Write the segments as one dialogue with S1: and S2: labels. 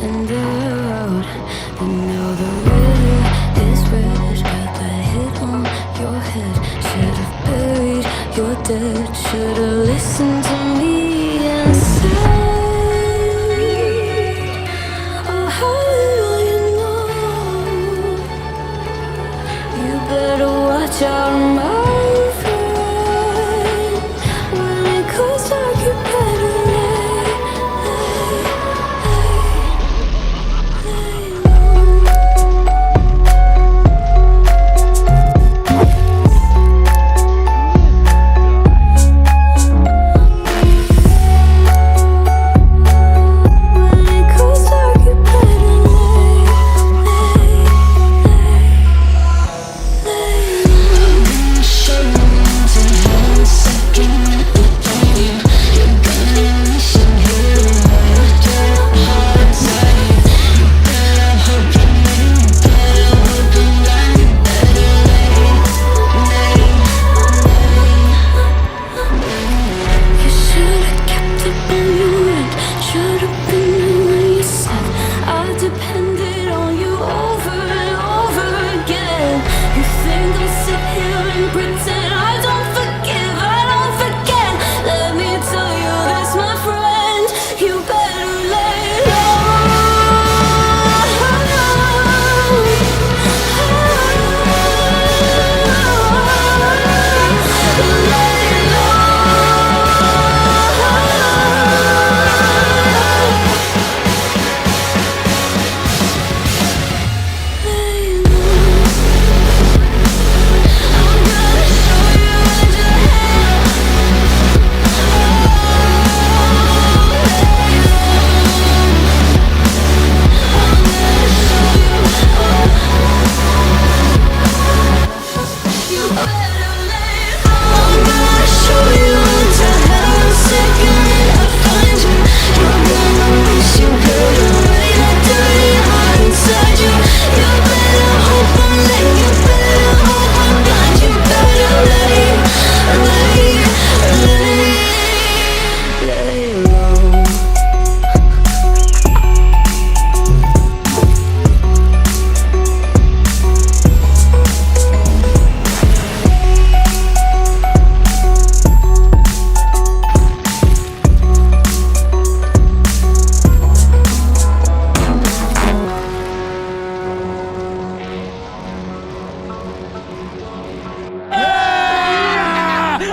S1: and out. But now the river is red. Got that hit on your head. Should've buried your dead. Should've listened to me and said, oh, how little you know. You better watch out, my friend. When it goes dark, you better lay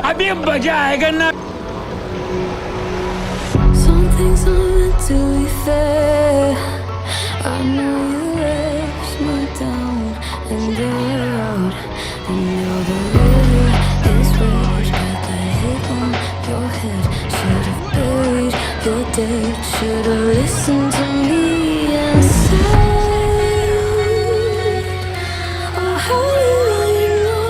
S2: अभी मजा आएगा ना.
S1: Some things aren't meant to be fair. I know you left me down and out. And now the river is red. Got that hit on your head. Should've buried your dead. Should've listened to me and said, oh, how little you know.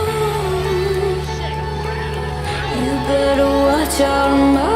S1: You better watch out, my